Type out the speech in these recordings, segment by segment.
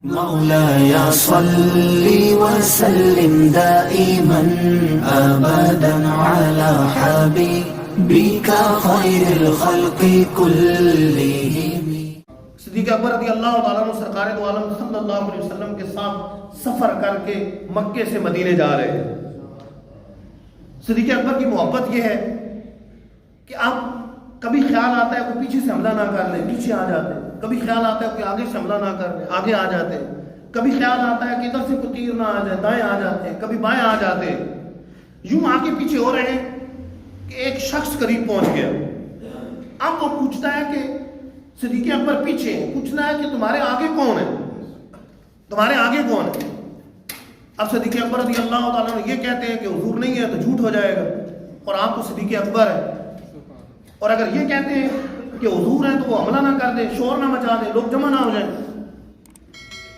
مولاي صل وسلم دائما ابدا على حبيبك خير الخلق كلهم۔ صدیق اکبر رضی اللہ تعالیٰ عنہ سرکار دو عالم صلی اللہ علیہ وسلم کے ساتھ سفر کر کے مکے سے مدینے جا رہے ہیں۔ صدیق اکبر کی محبت یہ ہے کہ اب کبھی خیال آتا ہے کوئی پیچھے سے حملہ نہ کر لے، پیچھے آ جاتے ہیں۔ کبھی خیال آتا ہے کوئی آگے سے حملہ نہ کر لے، آگے آ جاتے ہیں۔ کبھی خیال آتا ہے کہ ادھر سے کوئی تیر نہ آ جائے، دائیں آ جاتے ہیں، کبھی بائیں آ جاتے ہیں۔ یوں آگے پیچھے ہو رہے ہیں کہ ایک شخص قریب پہنچ گیا۔ اب وہ پوچھتا ہے کہ صدیق اکبر پیچھے ہیں، پوچھنا ہے کہ تمہارے آگے کون ہے، تمہارے آگے کون ہے۔ اب صدیق اکبر رضی اللہ تعالیٰ عنہ یہ کہتے ہیں کہ حضور نہیں ہے تو جھوٹ ہو جائے گا اور آپ تو صدیق اکبر ہے، اور اگر یہ کہتے ہیں کہ حضور ہیں تو وہ حملہ نہ کر دیں، شور نہ مچا دیں، لوگ جمع نہ ہو جائیں۔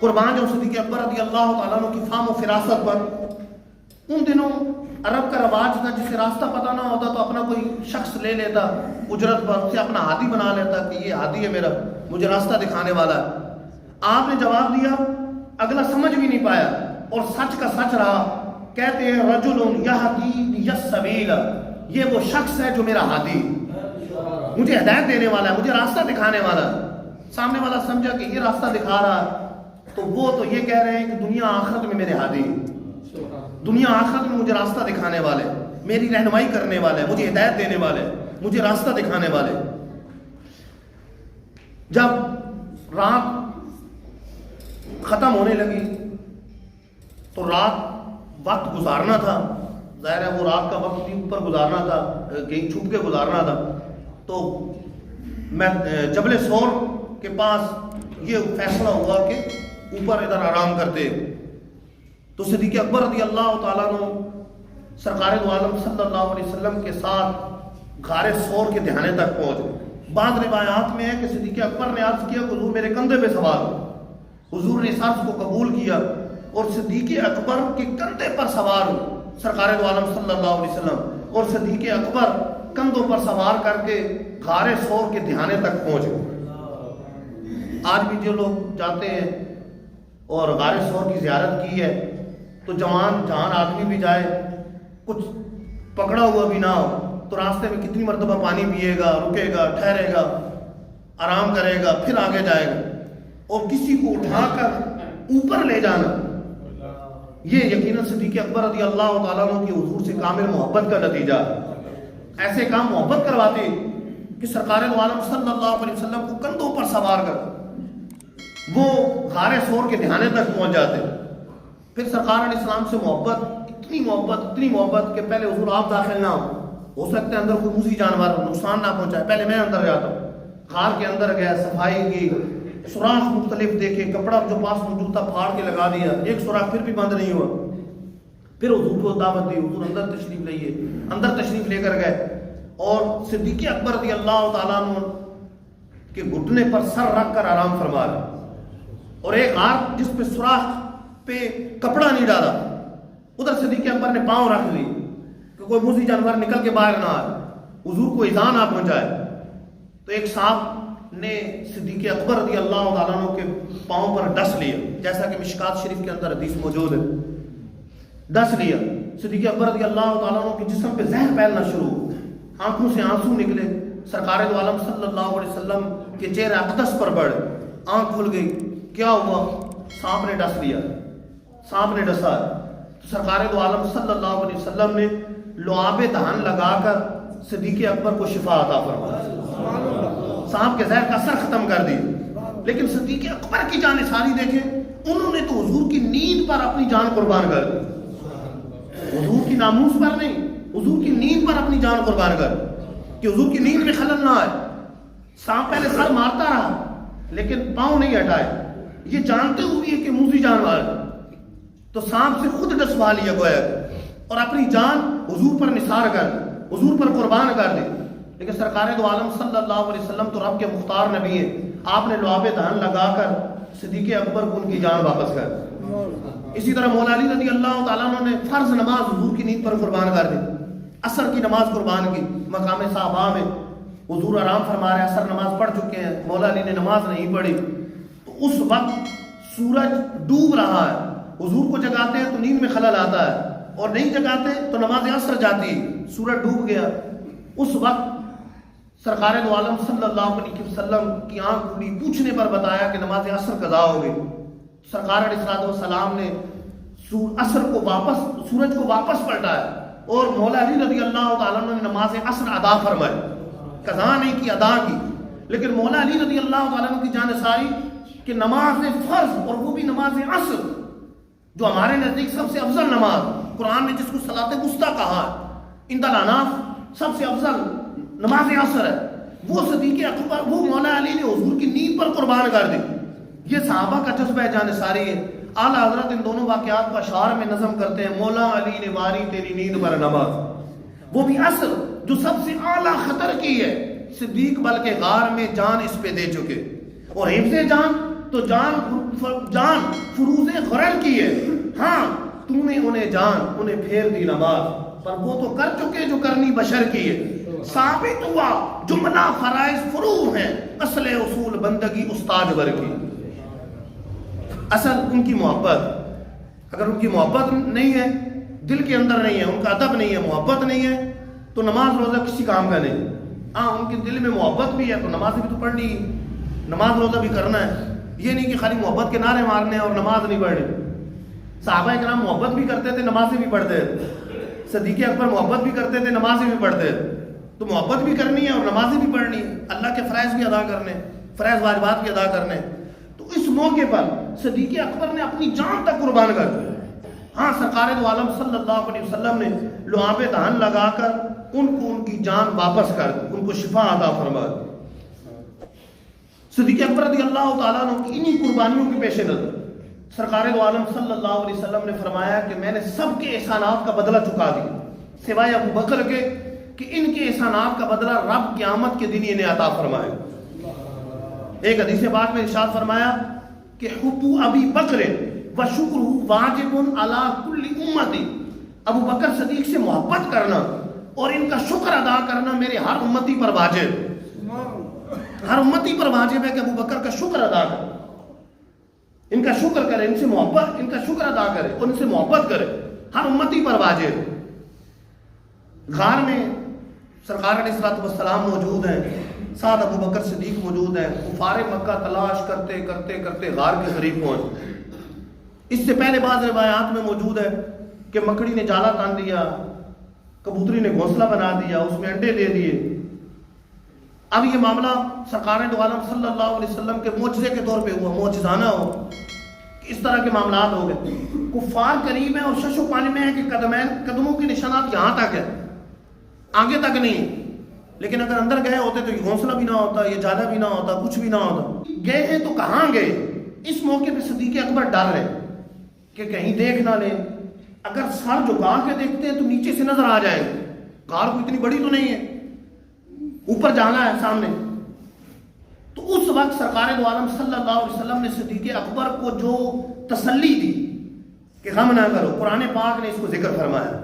قربان جو صدیق اکبر رضی اللہ تعالیٰ عنہ کی فہم و فراست پر، ان دنوں عرب کا رواج تھا جسے راستہ پتہ نہ ہوتا تو اپنا کوئی شخص لے لیتا اجرت پر، اسے اپنا ہادی بنا لیتا کہ یہ ہادی ہے میرا، مجھے راستہ دکھانے والا ہے۔ آپ نے جواب دیا، اگلا سمجھ بھی نہیں پایا اور سچ کا سچ رہا۔ کہتے ہیں رجل یہدی السبیل، یہ وہ شخص ہے جو میرا ہادی، مجھے ہدایت دینے والا ہے، مجھے راستہ دکھانے والا ہے۔ سامنے والا سمجھا کہ یہ راستہ دکھا رہا ہے تو وہ تو یہ کہہ رہے ہیں کہ دنیا آخرت میں میرے ہادی، دنیا آخرت میں مجھے راستہ دکھانے والے، میری رہنمائی کرنے والے، مجھے ہدایت دینے والے، مجھے راستہ دکھانے والے۔ جب رات ختم ہونے لگی تو رات وقت گزارنا تھا، ظاہر ہے وہ رات کا وقت بھی اوپر گزارنا تھا، کہیں چھپ کے گزارنا تھا۔ تو میں جبل سور کے پاس یہ فیصلہ ہوا کہ اوپر ادھر آرام کرتے۔ تو صدیق اکبر رضی اللہ تعالیٰ عنہ سرکار دو عالم صلی اللہ علیہ وسلم کے ساتھ غار سور کے دہانے تک پہنچ۔ بعض روایات میں ہے کہ صدیق اکبر نے عرض کیا کہ حضور میرے کندھے پہ سوار ہو۔ حضور نے اس عرض کو قبول کیا اور صدیق اکبر کے کندھے پر سوار ہو سرکار دو عالم صلی اللہ علیہ وسلم، اور صدیق اکبر کندھوں پر سوار کر کے غار سور کے دہانے تک پہنچ گئے۔ آج بھی جو لوگ جاتے ہیں اور غار سور کی زیارت کی ہے تو جوان آدمی بھی جائے، کچھ پکڑا ہوا بھی نہ ہو تو راستے میں کتنی مرتبہ پانی پیے گا، رکے گا، ٹھہرے گا، آرام کرے گا، پھر آگے جائے گا۔ اور کسی کو اٹھا کر اوپر لے جانا، یہ یقیناً صدیق اکبر رضی اللہ تعالیٰ عنہ کی حضور سے کامل محبت کا نتیجہ ہے۔ ایسے کام محبت کرواتے کہ سرکار دو عالم صلی اللہ علیہ وسلم کو کندھوں پر سوار کر وہ غار سور کے دہانے تک پہنچ جاتے۔ پھر سرکار علیہ السلام سے محبت، اتنی محبت کہ پہلے حضور آپ داخل نہ ہو سکتا ہے اندر کوئی موذی جانور نقصان نہ پہنچائے، پہلے میں اندر جاتا ہوں۔ غار کے اندر گیا، صفائی کی، سوراخ مختلف دیکھے، کپڑا جو پاس موجود تھا پھاڑ کے لگا دیا، ایک سوراخ پھر بھی بند نہیں ہوا۔ پھر حضور کو دعوت دی، حضور اندر تشریف لے کر گئے اور صدیق اکبر رضی اللہ تعالیٰ عنہ کے گھٹنے پر سر رکھ کر آرام فرما رہے، اور ایک ہاتھ جس پہ سوراخ پہ کپڑا نہیں ڈالا ادھر صدیق اکبر نے پاؤں رکھ لی کہ کوئی موذی جانور نکل کے باہر نہ آئے، حضور کو ایذا نہ پہنچائے۔ تو ایک سانپ نے صدیق اکبر رضی اللہ تعالیٰ عنہ کے پاؤں پر ڈس لیا، جیسا کہ مشکات شریف کے اندر حدیث موجود ہے، ڈس لیا۔ صدیق اکبر رضی اللہ تعالیٰ عنہ کے جسم پہ زہر پھیلنا شروع ہو، آنکھوں سے آنسو نکلے، سرکار دو عالم صلی اللہ علیہ وسلم کے چہرے اقدس پر بڑھے، آنکھ کھل گئی۔ کیا ہوا؟ سانپ نے ڈس لیا، سانپ نے ڈسا۔ تو سرکار دو عالم صلی اللہ علیہ وسلم نے لعاب دہن لگا کر صدیق اکبر کو شفا عطا فرمایا، سانپ کے زہر کا اثر ختم کر دی۔ لیکن صدیق اکبر کی جان ساری دیکھیں، انہوں نے تو حضور کی نیند پر اپنی جان قربان کر دی، حضور کی ناموس پر نہیں، حضور کی نیند پر اپنی جان قربان کر کہ حضور کی نیند میں خلل نہ آئے۔ سانپ پہلے سر مارتا رہا لیکن پاؤں نہیں ہٹائے، یہ جانتے ہوئے کہ موذی جانور، تو سانپ سے خود ڈسوا لیا گویا اور اپنی جان حضور پر نثار کر دی، حضور پر قربان کر دی۔ لیکن سرکار دو عالم صلی اللہ علیہ وسلم تو رب کے مختار نبی ہیں، آپ نے لعاب دہن لگا کر صدیق اکبر کو ان کی جان واپس کر دی۔ اسی طرح مولا علی رضی اللہ تعالیٰ عنہ نے فرض نماز حضور کی نیند پر قربان کر دی، عصر کی نماز قربان کی مقام صحابہ میں، حضور آرام فرما رہے ہیں، عصر نماز پڑھ چکے ہیں، مولا علی نے نماز نہیں پڑھی، تو اس وقت سورج ڈوب رہا ہے، حضور کو جگاتے ہیں تو نیند میں خلل آتا ہے، اور نہیں جگاتے تو نماز عصر جاتی ہے، سورج ڈوب گیا۔ اس وقت سرکار دو عالم صلی اللہ علیہ وسلم کی آنکھ کھلی، پوچھنے پر بتایا کہ نماز عصر قضا ہو گئی۔ سرکار علیہ السلام نے عصر کو واپس، سورج کو واپس پلٹایا، اور مولا علی رضی اللہ تعالیٰ عنہ نے نماز عصر ادا فرمائی، قضا نہیں کی، ادا کی۔ لیکن مولا علی رضی اللہ تعالیٰ عنہ کی جانثاری کہ نماز فرض، اور وہ بھی نماز عصر، جو ہمارے نزدیک سب سے افضل نماز، قرآن نے جس کو صلاۃ وسطیٰ کہا ہے، عند الاناف سب سے افضل نماز عصر ہے، وہ صدیق اکبر، وہ مولا علی نے حضور کی نیند پر قربان کر دی۔ یہ صحابہ کا جذبہ جانثاری ہے۔ اعلیٰ حضرت ان دونوں واقعات کو اشعار میں نظم کرتے ہیں، مولا علی نے واری تیری نیند پر نماز، وہ بھی عصر جو سب سے اعلیٰ خطر کی ہے، صدیق بلکہ غار میں جان اس پہ دے چکے، اور حفظ جان تو جان فروز غرر کی ہے۔ ہاں تو نے انہیں جان، انہیں پھیر دی نماز، پر وہ تو کر چکے جو کرنی بشر کی ہے۔ ثابت ہوا جملہ فرائض فروع ہیں، اصل اصول بندگی استاد ور کی۔ اصل ان کی محبت، اگر ان کی محبت نہیں ہے، دل کے اندر نہیں ہے، ان کا ادب نہیں ہے، محبت نہیں ہے، تو نماز روزہ کسی کام کا نہیں۔ ہاں ان کے دل میں محبت بھی ہے تو نماز بھی تو پڑھنی ہے، نماز روزہ بھی کرنا ہے۔ یہ نہیں کہ خالی محبت کے نعرے مارنے اور نماز نہیں پڑھنی۔ صحابہ کرام محبت بھی کرتے تھے، نمازیں بھی پڑھتے تھے۔ صدیق اکبر محبت بھی کرتے تھے، نمازیں بھی پڑھتے تھے۔ تو محبت بھی کرنی ہے اور نمازیں بھی پڑھنی ہے، اللہ کے فرائض بھی ادا کرنے، فرائض واجبات بھی ادا کرنے۔ تو اس موقع پر صدیق اکبر نے اپنی جان تک قربان کر دی۔ ہاں سرکار دو عالم صلی اللہ علیہ وسلم نے لعاب دہن لگا کر ان کو ان کی جان واپس کر دی، ان کو شفا عطا فرما دی۔ صدیق اکبر رضی اللہ تعالیٰ عنہ کی انہی قربانیوں کے پیش نظر سرکار دو عالم صلی اللہ علیہ وسلم نے فرمایا کہ میں نے سب کے احسانات کا بدلہ چکا دیا، سوائے ابو بکر کے، کہ ان کے احسانات کا بدلہ رب قیامت کے دن انہیں عطا فرمائے۔ ایک حدیث پاک میں ارشاد فرمایا کہ حب ابی بکر و شکرہ واجب علی کل امتی، ابو بکر صدیق سے محبت کرنا اور ان کا شکر ادا کرنا میرے ہر امتی پر واجب، ہر امتی پر واجب ہے کہ ابو بکر کا شکر ادا کرے، ان کا شکر کرے، ان سے محبت، ان کا شکر ادا کرے اور ان سے محبت کرے، ہر امتی پر واجب۔ غار میں سرکار علیہ السلام موجود ہیں، ساتھ ابو بکر صدیق موجود ہیں، کفار مکہ تلاش کرتے کرتے کرتے غار کے قریب پہنچ۔ اس سے پہلے بعض روایات میں موجود ہے کہ مکڑی نے جالا تان دیا، کبوتری نے گھونسلہ بنا دیا، اس میں انڈے دے دیے۔ اب یہ معاملہ سرکار دو عالم صلی اللہ علیہ وسلم کے معجزے کے طور پہ ہوا، معجزانہ ہو کہ اس طرح کے معاملات ہو گئے۔ کفار قریب ہیں اور شش و پانی میں ہے کہ قدموں کے نشانات یہاں تک ہے، آگے تک نہیں، لیکن اگر اندر گئے ہوتے تو یہ گھونسلہ بھی نہ ہوتا، یہ جالا بھی نہ ہوتا، کچھ بھی نہ ہوتا۔ گئے ہیں تو کہاں گئے؟ اس موقع پہ صدیق اکبر ڈر رہے کہ کہیں دیکھ نہ لیں، اگر سر جھکا کے دیکھتے ہیں تو نیچے سے نظر آ جائے، غار کو اتنی بڑی تو نہیں ہے، اوپر جانا ہے سامنے۔ تو اس وقت سرکار دو عالم صلی اللہ علیہ وسلم نے صدیق اکبر کو جو تسلی دی کہ غم نہ کرو، قرآن پاک نے اس کو ذکر فرمایا،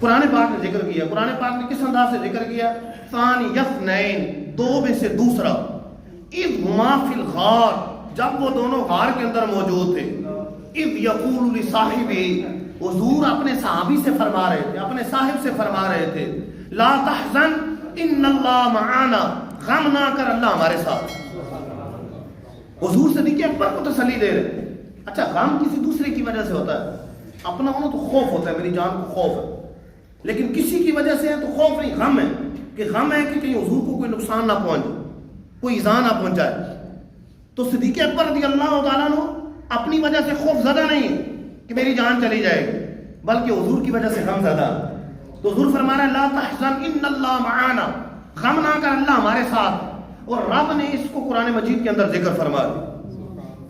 قرآن پاک نے ذکر کیا۔ قرآن پاک نے کس انداز سے ذکر کیا؟ ثانی اثنین، دو میں سے دوسرا، اذ ہما فی الغار، جب وہ دونوں غار کے اندر موجود تھے، اذ یقول لصاحبہ، حضور اپنے صحابی سے فرما رہے تھے، اپنے صاحب سے فرما رہے تھے، لا تحزن ان اللہ معانا، غم نہ کر، اللہ ہمارے ساتھ۔ حضور صدیق اکبر کو تسلی دے رہے۔ اچھا غم کسی دوسرے کی وجہ سے ہوتا ہے، اپنا ہونا تو خوف ہوتا ہے، میری جان کو خوف ہے، لیکن کسی کی وجہ سے ہے تو خوف نہیں، غم ہے، کہ غم ہے کہ کہیں حضور کو کوئی نقصان نہ پہنچے، کوئی ایذا نہ پہنچائے۔ تو صدیق اکبر رضی اللہ تعالیٰ عنہ اپنی وجہ سے خوف زدہ نہیں کہ میری جان چلی جائے گی، بلکہ حضور کی وجہ سے غم زدہ۔ تو حضور فرما رہا ہے لا تحزن ان اللہ معانا، غم نہ کر، اللہ ہمارے ساتھ۔ اور رب نے اس کو قرآن مجید کے اندر ذکر فرما دیا،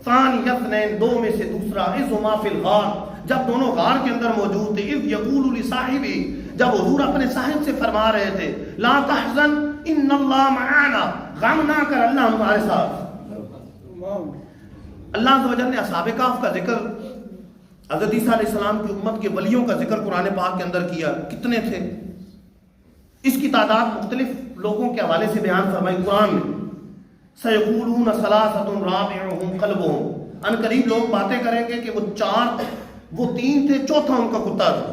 ثانی اثنین، دو میں سے دوسرا، اذ ہما فی الغار، جب دونوں غار کے اندر موجود تھے، اذ یقول لصاحبہ، جب حضور اپنے صاحب سے فرما رہے تھے، لا تحزن ان اللہ معانا، غم نہ کر، اللہ ہمارے ساتھ۔ اللہ عز و جل نے اصحاب کہف کا ذکر، حضرت عیسیٰ علیہ السلام کی امت کے ولیوں کا ذکر قرآن پاک کے اندر کیا، کتنے تھے؟ اس کی تعداد مختلف لوگوں کے حوالے سے بیان فرمائی قرآن میں۔ سیقولون ثلاثۃ رابعہم کلبہم، ان قریب لوگ باتیں کریں گے کہ وہ 3 تھے، چوتھا ان کا کتا تھا.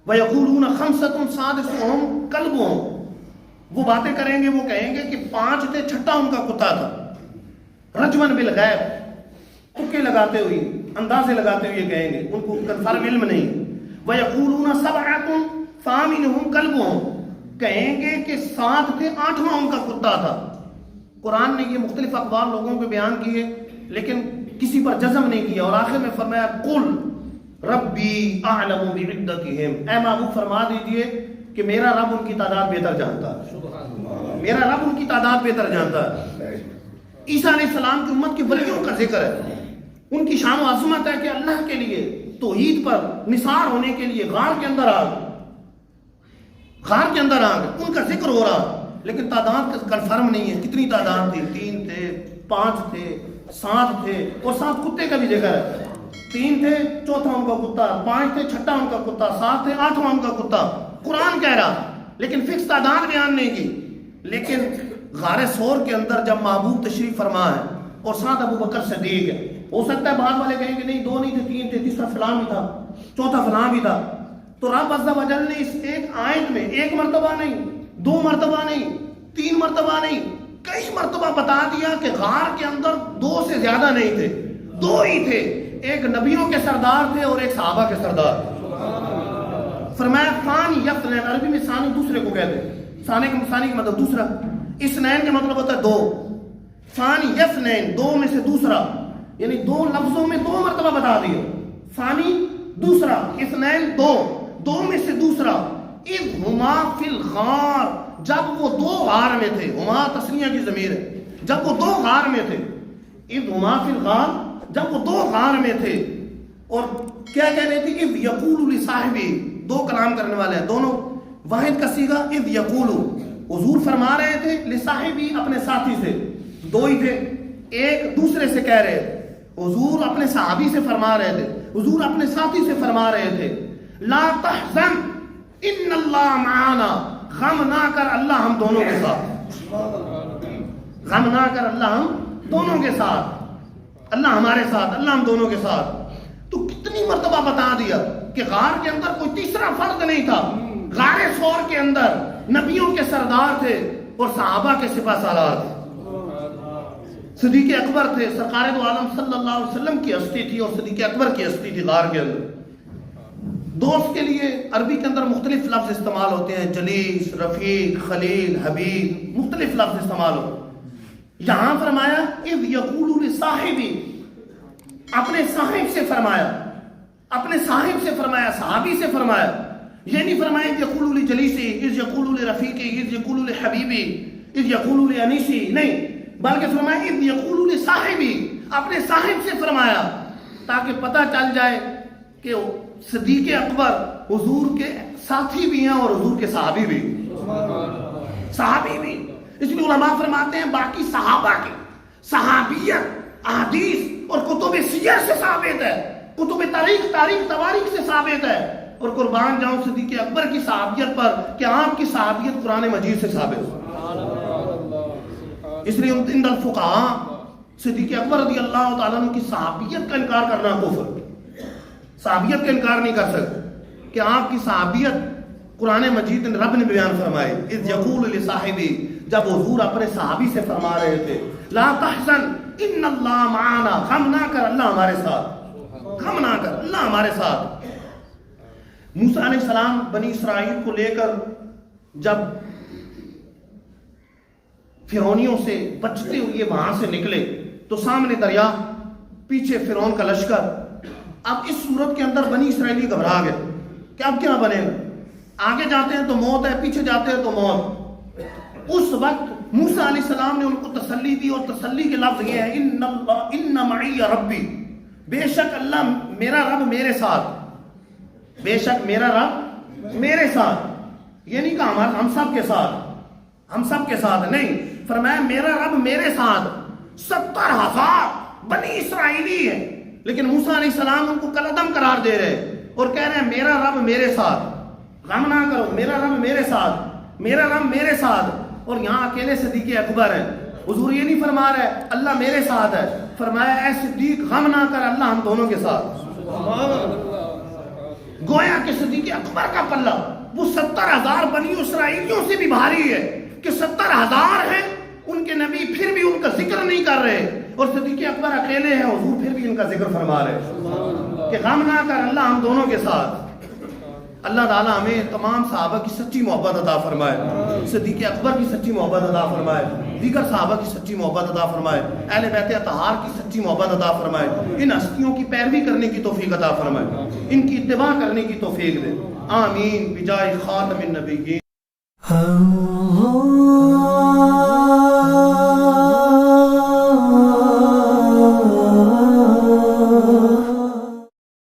وَيَقُولُونَ خَمْسَةٌ سَادِسُهُمْ كَلْبُهُمْ، وہ باتیں کریں گے، وہ کہیں گے کہ 5 تھے، چھٹا ان کا کتا تھا. رجمن بالغیب، تکے لگاتے ہوئے، اندازے لگاتے ہوئے کہیں گے، ان کو کنفرم علم نہیں. وَيَقُولُونَ سَبْعَةٌ ثَامِنُهُمْ كَلْبُهُمْ، کہیں گے کہ 7 تھے، 8واں ان کا کتا تھا. قرآن نے یہ مختلف اقوال لوگوں کے بیان کیے لیکن کسی پر جزم نہیں کیا، اور آخر میں فرمایا قل ربی اعلم بعدتہم، اے محبوب فرما دیجئے کہ میرا رب ان کی تعداد بہتر جانتا ہے، میرا رب ان کی تعداد بہتر جانتا ہے. عیسیٰ علیہ السلام کی امت کے ولیوں کا ذکر ہے، ان کی شان و عظمت ہے کہ اللہ کے لیے توحید پر نثار ہونے کے لیے غار کے اندر آ گئے، ان کا ذکر ہو رہا، لیکن تعداد کنفرم نہیں ہے کتنی تعداد تھی. 3 تھے، 5 تھے، 7 تھے، اور 7 کتے کا بھی ذکر ہے. 3 تھے، چوتھا ان کا کتا، 5 تھے، چھٹا ان کا کتا، 7 تھے، 8واں ان کا کتا. قرآن کہہ رہا لیکن فکس تعداد بیان نہیں کی. لیکن غار ثور کے اندر جب محبوب تشریف فرما ہے اور ساتھ ابو بکر صدیق ہے، ہو سکتا ہے بعد والے کہیں کہ نہیں 2 نہیں تھے، 3 تھے، تیسرا فلاں بھی تھا، چوتھا فلاں بھی تھا. تو رب عز و جل نے اس ایک آیت میں 1 مرتبہ نہیں، 2 مرتبہ نہیں، 3 مرتبہ نہیں، کئی مرتبہ بتا دیا کہ غار کے اندر 2 سے زیادہ نہیں تھے، 2 ہی تھے. ایک نبیوں کے سردار تھے اور ایک صحابہ کے سردار. فرمایا ثانی یثنین، عربی میں ثانی دوسرے کو کہتے ہیں، ثانی کا مطلب دوسرا، اثنین کا مطلب ہوتا ہے 2. ثانی یثنین، 2 میں سے دوسرا، یعنی 2 لفظوں میں 2 مرتبہ بتا دیا. ثانی دوسرا، اثنین 2 میں سے دوسرا. اذ ہما فی الغار، جب وہ 2 غار میں تھے، ہما تسنیہ کی ضمیر ہے، جب وہ 2 غار میں تھے. اذ ہما فی الغار، جب وہ 2 غار میں تھے. اور کیا کہہ رہے تھے؟ اذ یقول لصاحبہ، 2 کلام کرنے والے ہیں، دونوں واحد کا صیغہ اذ یقول. حضور فرما رہے تھے لصاحبہ، اپنے ساتھی سے، 2 ہی تھے، ایک دوسرے سے کہہ رہے تھے. حضور اپنے صحابی سے فرما رہے تھے، حضور اپنے ساتھی سے فرما رہے تھے لا تحزن ان اللہ معانا، غم نہ کر اللہ ہم دونوں کے ساتھ، غم نہ کر اللہ ہم دونوں کے ساتھ، اللہ ہمارے ساتھ، اللہ ہم دونوں کے ساتھ. تو کتنی مرتبہ بتا دیا کہ غار کے اندر کوئی تیسرا فرد نہیں تھا. غار ثور کے اندر نبیوں کے سردار تھے اور صحابہ کے سپہ سالار تھے. صدیق اکبر تھے، سرکار دو عالم صلی اللہ علیہ وسلم کی ہستی تھی اور صدیق اکبر کی ہستی تھی. غار کے اندر دوست کے لیے عربی کے اندر مختلف لفظ استعمال ہوتے ہیں، جلیس، رفیق، خلیل، حبیب، مختلف لفظ استعمال ہوتے ہیں. یہاں فرمایا اذ یقول لصاحبہ، اپنے صاحب سے فرمایا، اپنے صاحب سے فرمایا، صحابی سے فرمایا. یہ نہیں فرمایا اذ یقول لجلیسی، اذ یقول لرفیقی، اذ یقول لحبیبی، اذ یقول لانیسی، نہیں، بلکہ فرمایا اذ یقول لصاحبی، اپنے صاحب سے فرمایا، تاکہ پتہ چل جائے کہ صدیق اکبر حضور کے ساتھی بھی ہیں اور حضور کے صحابی بھی، صحابی بھی. اس لیے علماء فرماتے ہیں باقی صحابہ کی صحابیت احادیث اور کتب سیر سے ثابت ہے، کتب تواریخ سے ثابت ہے. اور قربان جاؤں صدیق اکبر کی صحابیت پر کہ آپ کی صحابیت قرآن مجید سے ثابت ہے. اس لیے عند الفقہاء صدیق اکبر رضی اللہ تعالیٰ عنہ کی صحابیت کا انکار کرنا کفر، صحابیت کا انکار نہیں کر سکتے کہ آپ کی صحابیت قرآن مجید رب نے بیان فرمائے. اذ یقول لصاحبہ، جب حضور اپنے صحابی سے فرما رہے تھے لا تحزن ان اللہ معانا، غم نہ کر اللہ ہمارے ساتھ، غم نہ کر اللہ ہمارے ساتھ. موسیٰ علیہ السلام بنی اسرائیل کو لے کر جب فرعونیوں سے بچتے ہوئے وہاں سے نکلے تو سامنے دریا، پیچھے فرعون کا لشکر. اب اس صورت کے اندر بنی اسرائیلی گھبرا گئے کہ اب کیا بنے گا، آگے جاتے ہیں تو موت ہے، پیچھے جاتے ہیں تو موت. اس وقت موسیٰ علیہ السلام نے ان کو تسلی دی، اور تسلی کے لفظ یہ ہے ان معی ربی، بے شک اللہ میرا رب میرے ساتھ، بے شک میرا رب میرے ساتھ. یہ نہیں کہا ہم سب کے ساتھ، ہم سب کے ساتھ نہیں، فرمایا میرا رب میرے ساتھ. 70,000 بنی اسرائیلی ہے، لیکن موسیٰ علیہ السلام ان کو کالعدم قرار دے رہے اور کہہ رہے ہیں میرا رب میرے ساتھ، غم نہ کرو، میرا رب میرے ساتھ، میرا رب میرے ساتھ. اور یہاں اکیلے صدیق اکبر ہیں. حضور یہ نہیں فرما رہے اللہ میرے ساتھ ہے، فرمایا اے صدیق غم نہ کر، اللہ ہم دونوں کے ساتھ۔ گویا کہ صدیق اکبر کا پلہ وہ 70,000 بنی اسرائیلیوں سے بھی بھاری ہے کہ 70,000 ہیں، ان کے نبی پھر بھی ان کا ذکر نہیں کر رہے، اور صدیق اکبر اکیلے ہیں، حضور پھر بھی ان کا ذکر فرما رہے کہ غم نہ کر، اللہ ہم دونوں کے ساتھ۔ اللہ تعالیٰ ہمیں تمام صحابہ کی سچی محبت عطا فرمائے، صدیق اکبر کی سچی محبت عطا فرمائے، دیگر صحابہ کی سچی محبت عطا فرمائے، اہل بیت اطہار کی سچی محبت عطا فرمائے، ان ہستیوں کی پیروی کرنے کی توفیق عطا فرمائے، ان کی اتباع کرنے کی توفیق دے، آمین بجائے خاتم النبیین۔